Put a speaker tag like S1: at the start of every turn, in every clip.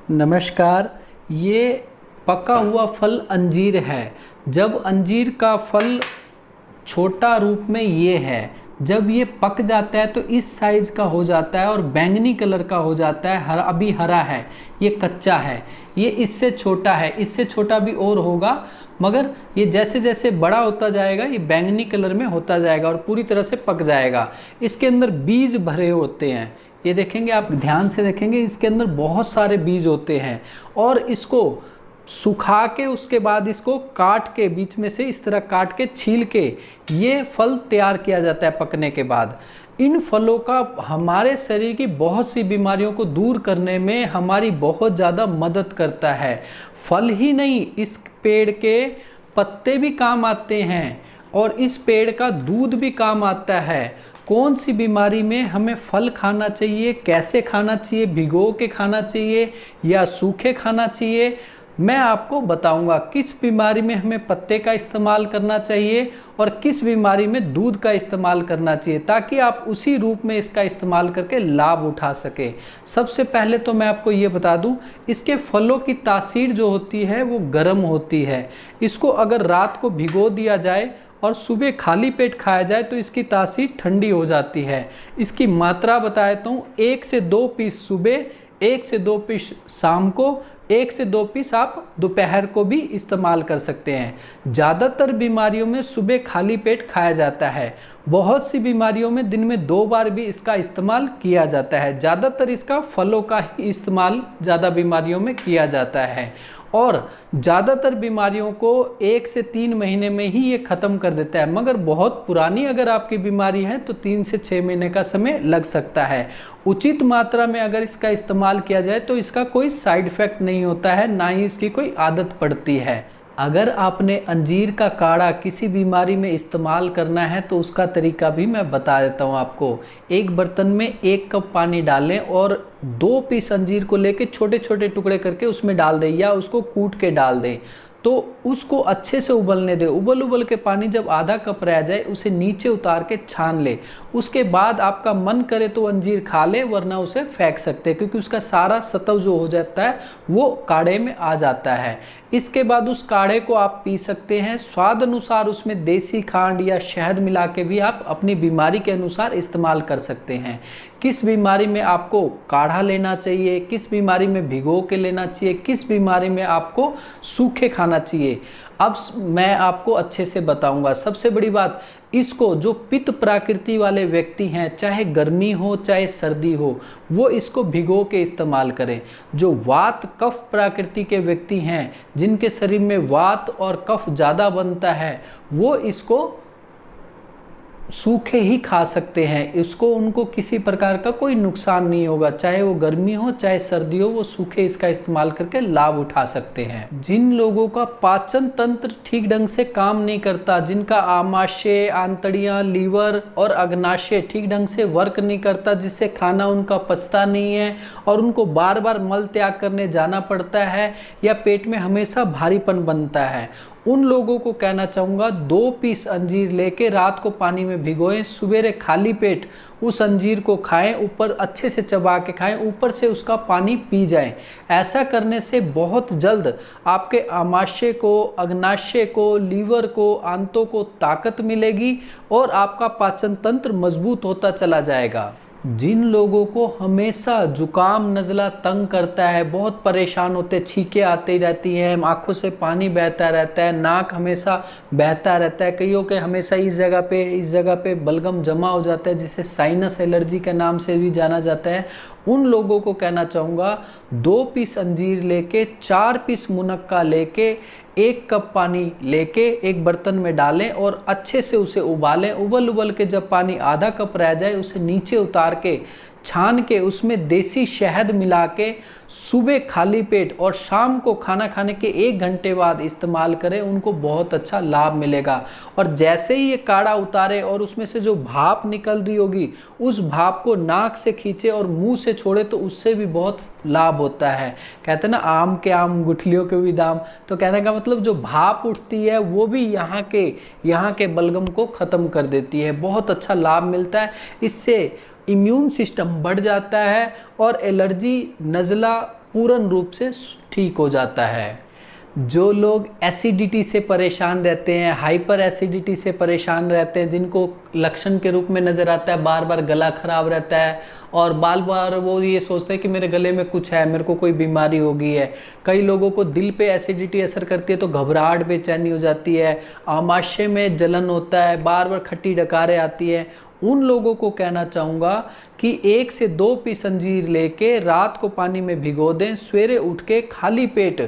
S1: नमस्कार। ये पका हुआ फल अंजीर है। जब अंजीर का फल छोटा रूप में ये है, जब ये पक जाता है तो इस साइज़ का हो जाता है और बैंगनी कलर का हो जाता है। अभी हरा है, ये कच्चा है। ये इससे छोटा है, इससे छोटा भी और होगा, मगर ये जैसे जैसे बड़ा होता जाएगा ये बैंगनी कलर में होता जाएगा और पूरी तरह से पक जाएगा। इसके अंदर बीज भरे होते हैं, ये देखेंगे, आप ध्यान से देखेंगे, इसके अंदर बहुत सारे बीज होते हैं। और इसको सुखा के उसके बाद इसको काट के, बीच में से इस तरह काट के छील के ये फल तैयार किया जाता है पकने के बाद। इन फलों का हमारे शरीर की बहुत सी बीमारियों को दूर करने में हमारी बहुत ज़्यादा मदद करता है। फल ही नहीं, इस पेड़ के पत्ते भी काम आते हैं और इस पेड़ का दूध भी काम आता है। कौन सी बीमारी में हमें फल खाना चाहिए, कैसे खाना चाहिए, भिगो के खाना चाहिए या सूखे खाना चाहिए, मैं आपको बताऊंगा। किस बीमारी में हमें पत्ते का इस्तेमाल करना चाहिए और किस बीमारी में दूध का इस्तेमाल करना चाहिए, ताकि आप उसी रूप में इसका इस्तेमाल करके लाभ उठा सके। सबसे पहले तो मैं आपको ये बता दूं, इसके फलों की तासीर जो होती है वो गर्म होती है। इसको अगर रात को भिगो दिया जाए और सुबह खाली पेट खाया जाए तो इसकी तासीर ठंडी हो जाती है। इसकी मात्रा बता देता हूँ, 1 से 2 पीस सुबह, 1 से 2 पीस शाम को, 1 से 2 पीस आप दोपहर को भी इस्तेमाल कर सकते हैं। ज़्यादातर बीमारियों में सुबह खाली पेट खाया जाता है। बहुत सी बीमारियों में दिन में 2 बार भी इसका इस्तेमाल किया जाता है। ज़्यादातर इसका फलों का ही इस्तेमाल ज़्यादा बीमारियों में किया जाता है और ज़्यादातर बीमारियों को 1 से 3 महीने में ही ये ख़त्म कर देता है। मगर बहुत पुरानी अगर आपकी बीमारी है तो 3 से 6 महीने का समय लग सकता है। उचित मात्रा में अगर इसका इस्तेमाल किया जाए तो इसका कोई साइड इफ़ेक्ट नहीं होता है, ना ही इसकी कोई आदत पड़ती है। अगर आपने अंजीर का काढ़ा किसी बीमारी में इस्तेमाल करना है तो उसका तरीका भी मैं बता देता हूँ आपको। एक बर्तन में 1 कप पानी डालें और 2 पीस अंजीर को लेके छोटे छोटे टुकड़े करके उसमें डाल दें या उसको कूट के डाल दें। तो उसको अच्छे से उबलने दें। उबल के पानी जब आधा कप रह जाए उसे नीचे उतार के छान ले। उसके बाद आपका मन करे तो अंजीर खा ले, वरना उसे फेंक सकते हैं, क्योंकि उसका सारा सत्व जो हो जाता है वो काढ़े में आ जाता है। इसके बाद उस काढ़े को आप पी सकते हैं। स्वाद अनुसार उसमें देसी खांड या शहद मिला के भी आप अपनी बीमारी के अनुसार इस्तेमाल कर सकते हैं। किस बीमारी में आपको काढ़ा लेना चाहिए, किस बीमारी में भिगो के लेना चाहिए, किस बीमारी में आपको सूखे खाना चाहिए, अब मैं आपको अच्छे से बताऊंगा। सबसे बड़ी बात, इसको जो पित्त प्रकृति वाले व्यक्ति हैं, चाहे गर्मी हो चाहे सर्दी हो, वो इसको भिगो के इस्तेमाल करें। जो वात कफ प्रकृति के व्यक्ति हैं, जिनके शरीर में वात और कफ ज़्यादा बनता है, वो इसको सूखे ही खा सकते हैं। इसको उनको किसी प्रकार का कोई नुकसान नहीं होगा, चाहे वो गर्मी हो चाहे सर्दी हो, वो सूखे इसका इस्तेमाल करके लाभ उठा सकते हैं। जिन लोगों का पाचन तंत्र ठीक ढंग से काम नहीं करता, जिनका आमाशय, आंतड़ियाँ, लीवर और अग्नाशय ठीक ढंग से वर्क नहीं करता, जिससे खाना उनका पचता नहीं है और उनको बार बार मल त्याग करने जाना पड़ता है या पेट में हमेशा भारीपन बनता है, उन लोगों को कहना चाहूँगा 2 पीस अंजीर लेके रात को पानी में भिगोएं, सवेरे खाली पेट उस अंजीर को खाएं, ऊपर अच्छे से चबा के खाएं, ऊपर से उसका पानी पी जाएं। ऐसा करने से बहुत जल्द आपके आमाशय को, अग्नाशय को, लीवर को, आंतों को ताकत मिलेगी और आपका पाचन तंत्र मजबूत होता चला जाएगा। जिन लोगों को हमेशा जुकाम नज़ला तंग करता है, बहुत परेशान होते, छींकें आती रहती हैं, आंखों से पानी बहता रहता है, नाक हमेशा बहता रहता है, कईयों के हमेशा इस जगह पे बलगम जमा हो जाता है, जिसे साइनस एलर्जी के नाम से भी जाना जाता है, उन लोगों को कहना चाहूँगा 2 पीस अंजीर लेके, 4 पीस मुनक्का लेके, 1 कप पानी लेके एक बर्तन में डालें और अच्छे से उसे उबालें। उबल के जब पानी आधा कप रह जाए उसे नीचे उतार के छान के उसमें देसी शहद मिला के सुबह खाली पेट और शाम को खाना खाने के 1 घंटे बाद इस्तेमाल करें, उनको बहुत अच्छा लाभ मिलेगा। और जैसे ही ये काढ़ा उतारे और उसमें से जो भाप निकल रही होगी, उस भाप को नाक से खींचे और मुंह से छोड़े तो उससे भी बहुत लाभ होता है। कहते हैं ना, आम के आम गुठलियों के भी दाम, तो कहने का मतलब जो भाप उठती है वो भी यहाँ के बलगम को ख़त्म कर देती है। बहुत अच्छा लाभ मिलता है। इससे इम्यून सिस्टम बढ़ जाता है और एलर्जी, नज़ला पूर्ण रूप से ठीक हो जाता है। जो लोग एसिडिटी से परेशान रहते हैं, हाइपर एसिडिटी से परेशान रहते हैं, जिनको लक्षण के रूप में नज़र आता है बार बार गला खराब रहता है और बार बार वो ये सोचते हैं कि मेरे गले में कुछ है, मेरे को कोई बीमारी हो गई है। कई लोगों को दिल पे एसिडिटी असर करती है तो घबराहट, बेचैनी हो जाती है, आमाशय में जलन होता है, बार बार खट्टी डकारें आती है। उन लोगों को कहना चाहूँगा कि 1 से 2 पीस अंजीर लेके रात को पानी में भिगो दें, सवेरे उठ के खाली पेट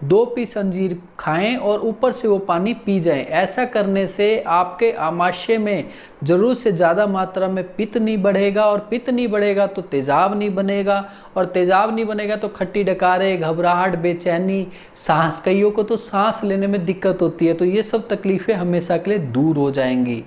S1: 2 पीस अंजीर खाएं और ऊपर से वो पानी पी जाएं। ऐसा करने से आपके आमाशय में ज़रूरत से ज़्यादा मात्रा में पित्त नहीं बढ़ेगा, और पित्त नहीं बढ़ेगा तो तेज़ाब नहीं बनेगा, और तेज़ाब नहीं बनेगा तो खट्टी डकारें, घबराहट, बेचैनी, सांस, कईयों को तो सांस लेने में दिक्कत होती है, तो ये सब तकलीफ़ें हमेशा के लिए दूर हो जाएंगी।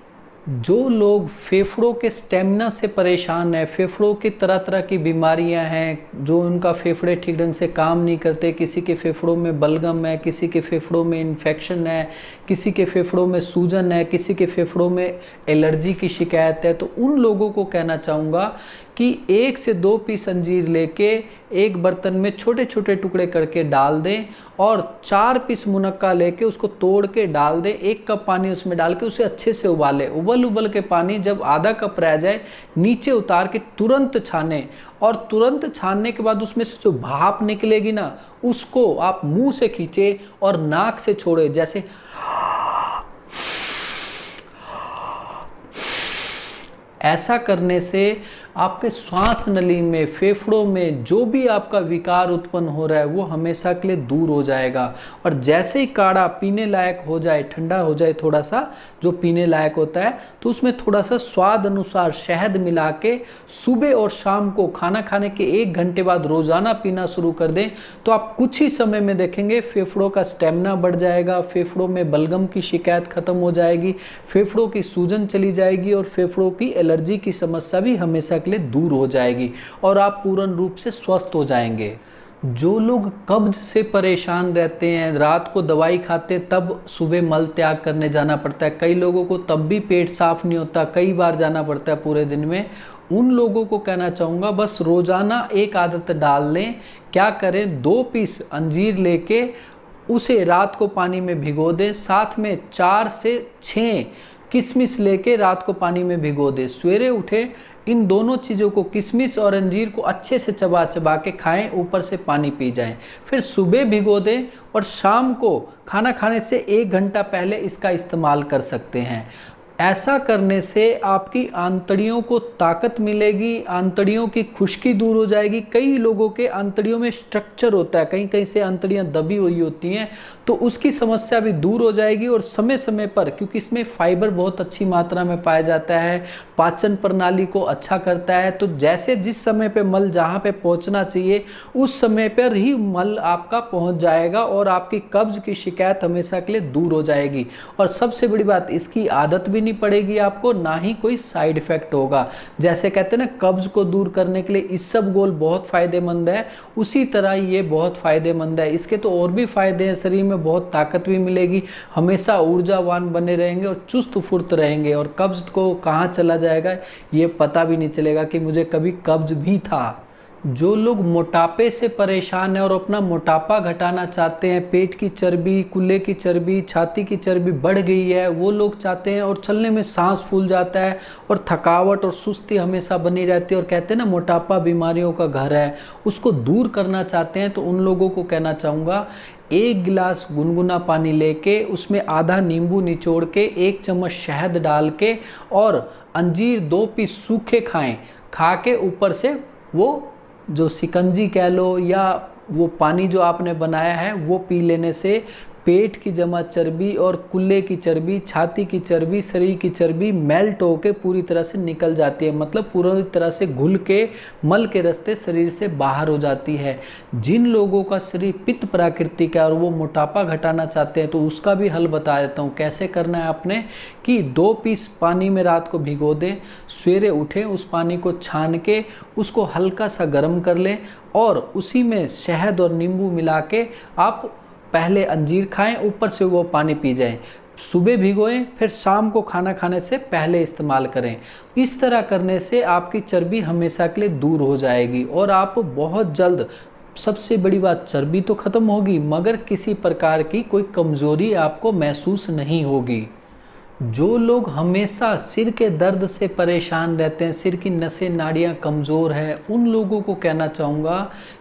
S1: जो लोग फेफड़ों के स्टेमिना से परेशान हैं, फेफड़ों की तरह तरह की बीमारियां हैं, जो उनका फेफड़े ठीक ढंग से काम नहीं करते, किसी के फेफड़ों में बलगम है, किसी के फेफड़ों में इन्फेक्शन है, किसी के फेफड़ों में सूजन है, किसी के फेफड़ों में एलर्जी की शिकायत है, तो उन लोगों को कहना चाहूँगा कि 1 से 2 पीस अंजीर लेके एक बर्तन में छोटे छोटे टुकड़े करके डाल दें और 4 पीस मुनक्का लेके उसको तोड़ के डाल दें। 1 कप पानी उसमें डाल के उसे अच्छे से उबालें। उबल के पानी जब आधा कप रह जाए नीचे उतार के तुरंत छानें, और तुरंत छानने के बाद उसमें से जो भाप निकलेगी ना, उसको आप मुंह से खींचे और नाक से छोड़े, जैसे ऐसा करने से आपके श्वास नली में, फेफड़ों में जो भी आपका विकार उत्पन्न हो रहा है वो हमेशा के लिए दूर हो जाएगा। और जैसे ही काढ़ा पीने लायक हो जाए, ठंडा हो जाए थोड़ा सा, जो पीने लायक होता है, तो उसमें थोड़ा सा स्वाद अनुसार शहद मिला के सुबह और शाम को खाना खाने के 1 घंटे बाद रोज़ाना पीना शुरू कर दें, तो आप कुछ ही समय में देखेंगे फेफड़ों का स्टेमिना बढ़ जाएगा, फेफड़ों में बलगम की शिकायत खत्म हो जाएगी, फेफड़ों की सूजन चली जाएगी और फेफड़ों की एलर्जी की समस्या भी हमेशा लिए दूर हो जाएगी और आप पूर्ण रूप से स्वस्थ हो जाएंगे। जो लोग कब्ज से परेशान रहते हैं, रात को दवाई खाते हैं तब सुबह मल त्याग करने जाना पड़ता है, कई लोगों को तब भी पेट साफ नहीं होता, कई बार जाना पड़ता है पूरे दिन में, उन लोगों को कहना चाहूँगा बस रोजाना एक आदत डाल लें। क्या करें, 2 पीस अंजीर लेके उसे रात को पानी में भिगो दें, साथ में 4 से 6 किशमिश लेके रात को पानी में भिगो दें, सवेरे उठे इन दोनों चीज़ों को, किशमिश और अंजीर को अच्छे से चबा चबा के खाएं, ऊपर से पानी पी जाएं, फिर सुबह भिगो दें और शाम को खाना खाने से 1 घंटा पहले इसका इस्तेमाल कर सकते हैं। ऐसा करने से आपकी आंतड़ियों को ताकत मिलेगी, आंतड़ियों की खुश्की दूर हो जाएगी। कई लोगों के आंतड़ियों में स्ट्रक्चर होता है, कहीं कहीं से आंतड़ियां दबी हुई होती हैं, तो उसकी समस्या भी दूर हो जाएगी। और समय समय पर, क्योंकि इसमें फाइबर बहुत अच्छी मात्रा में पाया जाता है, पाचन प्रणाली को अच्छा करता है, तो जैसे जिस समय पे मल जहाँ पे पहुँचना चाहिए उस समय पर ही मल आपका पहुँच जाएगा और आपकी कब्ज की शिकायत हमेशा के लिए दूर हो जाएगी। और सबसे बड़ी बात, इसकी आदत भी नहीं पड़ेगी आपको, ना ही कोई साइड इफेक्ट होगा। जैसे कहते हैं ना, कब्ज को दूर करने के लिए इसबगोल बहुत फायदेमंद है, उसी तरह ये बहुत फायदेमंद है। इसके तो और भी फायदे हैं, शरीर में बहुत ताकत भी मिलेगी, हमेशा ऊर्जावान बने रहेंगे और चुस्त फुर्त रहेंगे, और कब्ज को कहाँ चला जाएगा ये पता भी नहीं चलेगा कि मुझे कभी कब्ज भी था। जो लोग मोटापे से परेशान हैं और अपना मोटापा घटाना चाहते हैं, पेट की चर्बी, कूल्हे की चर्बी, छाती की चर्बी बढ़ गई है, वो लोग चाहते हैं, और चलने में सांस फूल जाता है और थकावट और सुस्ती हमेशा बनी रहती है, और कहते हैं ना मोटापा बीमारियों का घर है, उसको दूर करना चाहते हैं, तो उन लोगों को कहना चाहूँगा 1 गिलास गुनगुना पानी लेके उसमें आधा नींबू निचोड़ के 1 चम्मच शहद डाल के और अंजीर 2 पीस सूखे खाएं, खा के ऊपर से वो जो शिकंजी कह लो या वो पानी जो आपने बनाया है वो पी लेने से पेट की जमा चर्बी और कूल्हे की चर्बी, छाती की चर्बी, शरीर की चर्बी मेल्ट होके पूरी तरह से निकल जाती है, मतलब पूरी तरह से घुल के मल के रास्ते शरीर से बाहर हो जाती है। जिन लोगों का शरीर पित्त प्राकृतिक है और वो मोटापा घटाना चाहते हैं, तो उसका भी हल बता देता हूँ कैसे करना है आपने, कि 2 पीस पानी में रात को भिगो दें, सवेरे उठें, उस पानी को छान के उसको हल्का सा गर्म कर लें और उसी में शहद और नींबू मिला के आप पहले अंजीर खाएं, ऊपर से वो पानी पी जाएं, सुबह भिगोएं, फिर शाम को खाना खाने से पहले इस्तेमाल करें। इस तरह करने से आपकी चर्बी हमेशा के लिए दूर हो जाएगी और आप बहुत जल्द सबसे बड़ी बात, चर्बी तो खत्म होगी मगर किसी प्रकार की कोई कमजोरी आपको महसूस नहीं होगी। जो लोग हमेशा सिर के दर्द से परेशान रहते हैं, सिर की नसें नाड़ियाँ कमज़ोर हैं, उन लोगों को कहना चाहूँगा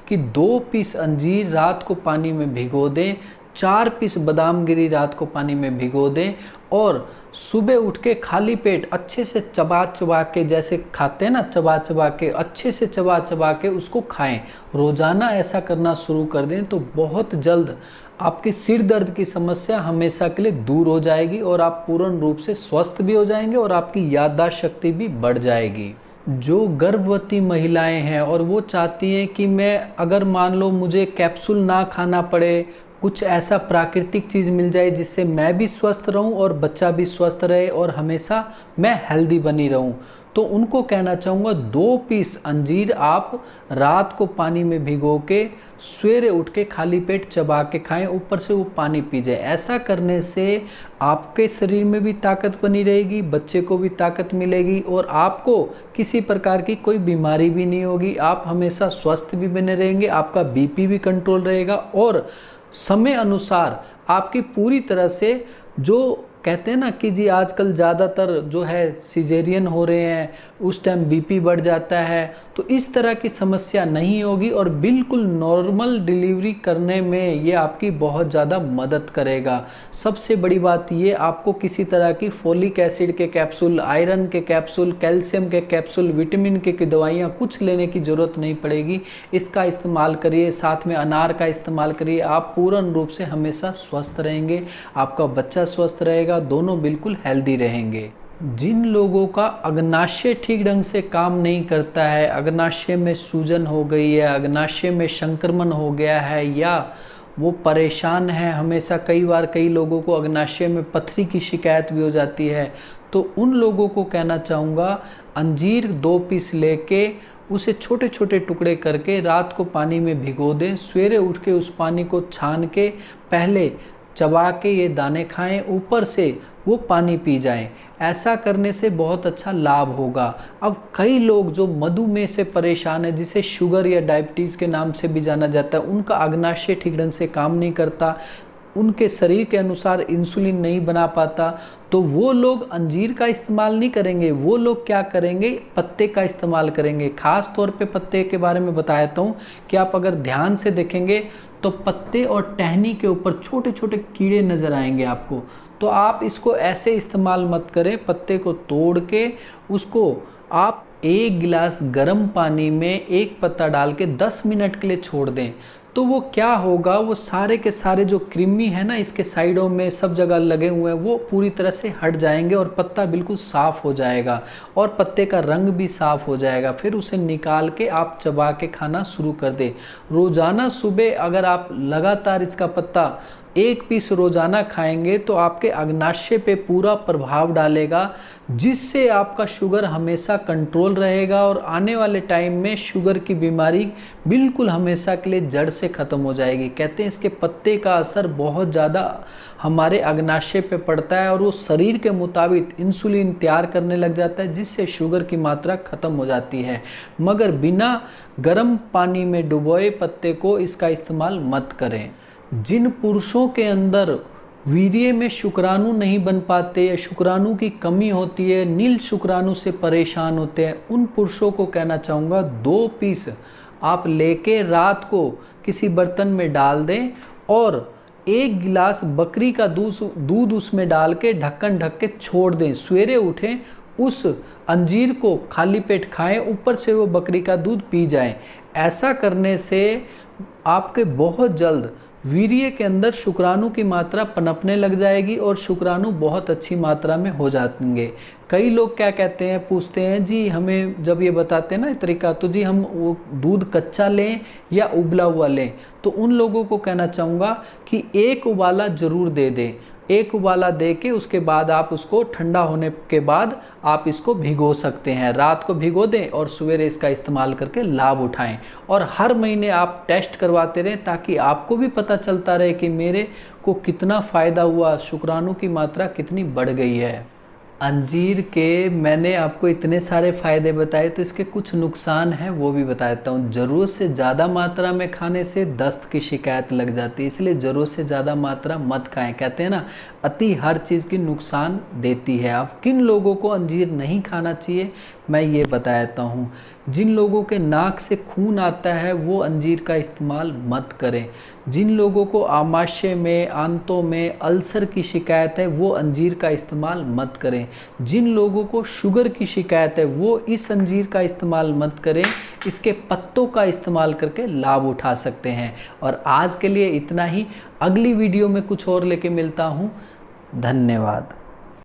S1: कि 2 पीस अंजीर रात को पानी में भिगो दें, 4 पीस बादाम गिरी रात को पानी में भिगो दें और सुबह उठ के खाली पेट अच्छे से चबा चबा के, जैसे खाते हैं ना चबा चबा के, अच्छे से चबा चबा के उसको खाएं। रोज़ाना ऐसा करना शुरू कर दें तो बहुत जल्द आपकी सिर दर्द की समस्या हमेशा के लिए दूर हो जाएगी और आप पूर्ण रूप से स्वस्थ भी हो जाएंगे और आपकी याददाश्त शक्ति भी बढ़ जाएगी। जो गर्भवती महिलाएं हैं और वो चाहती हैं कि मैं, अगर मान लो मुझे कैप्सूल ना खाना पड़े, कुछ ऐसा प्राकृतिक चीज़ मिल जाए जिससे मैं भी स्वस्थ रहूं और बच्चा भी स्वस्थ रहे और हमेशा मैं हेल्दी बनी रहूं, तो उनको कहना चाहूँगा 2 पीस अंजीर आप रात को पानी में भिगो के सवेरे उठ के खाली पेट चबा के खाएं, ऊपर से वो पानी पी जाए। ऐसा करने से आपके शरीर में भी ताकत बनी रहेगी, बच्चे को भी ताकत मिलेगी और आपको किसी प्रकार की कोई बीमारी भी नहीं होगी। आप हमेशा स्वस्थ भी बने रहेंगे, आपका बीपी भी कंट्रोल रहेगा और समय अनुसार आपकी पूरी तरह से, जो कहते हैं ना कि जी आजकल ज़्यादातर जो है सिजेरियन हो रहे हैं, उस टाइम बीपी बढ़ जाता है, तो इस तरह की समस्या नहीं होगी और बिल्कुल नॉर्मल डिलीवरी करने में ये आपकी बहुत ज़्यादा मदद करेगा। सबसे बड़ी बात ये, आपको किसी तरह की फोलिक एसिड के कैप्सूल, आयरन के कैप्सूल, कैल्शियम के कैप्सूल, विटामिन की दवाइयाँ कुछ लेने की ज़रूरत नहीं पड़ेगी। इसका इस्तेमाल करिए, साथ में अनार का इस्तेमाल करिए, आप पूर्ण रूप से हमेशा स्वस्थ रहेंगे, आपका बच्चा स्वस्थ रहेगा, दोनों बिल्कुल हेल्दी रहेंगे। जिन लोगों का अग्नाशय ठीक ढंग से काम नहीं करता है, अग्नाशय में सूजन हो गई है, अग्नाशय में संक्रमण हो गया है या वो परेशान है हमेशा, कई बार कई लोगों को अग्नाशय में पथरी की शिकायत भी हो जाती है, तो उन लोगों को कहना चाहूँगा अंजीर 2 पीस लेके उसे छोटे छोटे टुकड़े करके रात को पानी में भिगो दें, सवेरे उठ के उस पानी को छान के पहले चबा के ये दाने खाएं, ऊपर से वो पानी पी जाएं। ऐसा करने से बहुत अच्छा लाभ होगा। अब कई लोग जो मधुमेह से परेशान है, जिसे शुगर या डायबिटीज़ के नाम से भी जाना जाता है, उनका अग्नाशय ठीक ढंग से काम नहीं करता, उनके शरीर के अनुसार इंसुलिन नहीं बना पाता, तो वो लोग अंजीर का इस्तेमाल नहीं करेंगे, वो लोग क्या करेंगे, पत्ते का इस्तेमाल करेंगे। खास तौर पे पत्ते के बारे में बताता हूँ कि आप अगर ध्यान से देखेंगे तो पत्ते और टहनी के ऊपर छोटे छोटे कीड़े नज़र आएंगे आपको, तो आप इसको ऐसे इस्तेमाल मत करें। पत्ते को तोड़ के उसको आप 1 गिलास गर्म पानी में 1 पत्ता डाल के 10 मिनट के लिए छोड़ दें, तो वो क्या होगा, वो सारे के सारे जो कृमि है ना इसके साइडों में सब जगह लगे हुए हैं, वो पूरी तरह से हट जाएंगे और पत्ता बिल्कुल साफ़ हो जाएगा और पत्ते का रंग भी साफ़ हो जाएगा। फिर उसे निकाल के आप चबा के खाना शुरू कर दें। रोज़ाना सुबह अगर आप लगातार इसका पत्ता 1 पीस रोज़ाना खाएंगे तो आपके अग्नाशय पे पूरा प्रभाव डालेगा, जिससे आपका शुगर हमेशा कंट्रोल रहेगा और आने वाले टाइम में शुगर की बीमारी बिल्कुल हमेशा के लिए जड़ से ख़त्म हो जाएगी। कहते हैं इसके पत्ते का असर बहुत ज़्यादा हमारे अग्नाशय पे पड़ता है और वो शरीर के मुताबिक इंसुलिन तैयार करने लग जाता है, जिससे शुगर की मात्रा ख़त्म हो जाती है। मगर बिना गर्म पानी में डुबोए पत्ते को इसका इस्तेमाल मत करें। जिन पुरुषों के अंदर वीर्य में शुक्राणु नहीं बन पाते या शुक्राणु की कमी होती है, नील शुक्राणु से परेशान होते हैं, उन पुरुषों को कहना चाहूँगा 2 पीस आप लेके रात को किसी बर्तन में डाल दें और 1 गिलास बकरी का दूध उसमें डाल के ढक्कन ढक के छोड़ दें। सवेरे उठें, उस अंजीर को खाली पेट खाएं, ऊपर से वो बकरी का दूध पी जाएं। ऐसा करने से आपके बहुत जल्द वीर्य के अंदर शुक्राणु की मात्रा पनपने लग जाएगी और शुक्राणु बहुत अच्छी मात्रा में हो जाएंगे। कई लोग क्या कहते हैं, पूछते हैं जी हमें, जब ये बताते हैं ना तरीका, तो जी हम वो दूध कच्चा लें या उबला हुआ लें, तो उन लोगों को कहना चाहूँगा कि 1 उबाला ज़रूर दे दें। 1 उबाला दे के उसके बाद आप उसको ठंडा होने के बाद आप इसको भिगो सकते हैं। रात को भिगो दें और सवेरे इसका इस्तेमाल करके लाभ उठाएं और हर महीने आप टेस्ट करवाते रहें, ताकि आपको भी पता चलता रहे कि मेरे को कितना फ़ायदा हुआ, शुक्राणु की मात्रा कितनी बढ़ गई है। अंजीर के मैंने आपको इतने सारे फ़ायदे बताए, तो इसके कुछ नुकसान हैं वो भी बता देता हूँ। ज़रूरत से ज़्यादा मात्रा में खाने से दस्त की शिकायत लग जाती है, इसलिए ज़रूरत से ज़्यादा मात्रा मत खाएं। कहते हैं ना, अति हर चीज़ की नुकसान देती है। अब किन लोगों को अंजीर नहीं खाना चाहिए मैं ये बता देता हूँ। जिन लोगों के नाक से खून आता है वो अंजीर का इस्तेमाल मत करें। जिन लोगों को आमाशय में, आंतों में अल्सर की शिकायत है वो अंजीर का इस्तेमाल मत करें। जिन लोगों को शुगर की शिकायत है वो इस अंजीर का इस्तेमाल मत करें। इसके पत्तों का इस्तेमाल करके लाभ उठा सकते हैं। और आज के लिए इतना ही। अगली वीडियो में कुछ और लेके मिलता हूँ। धन्यवाद।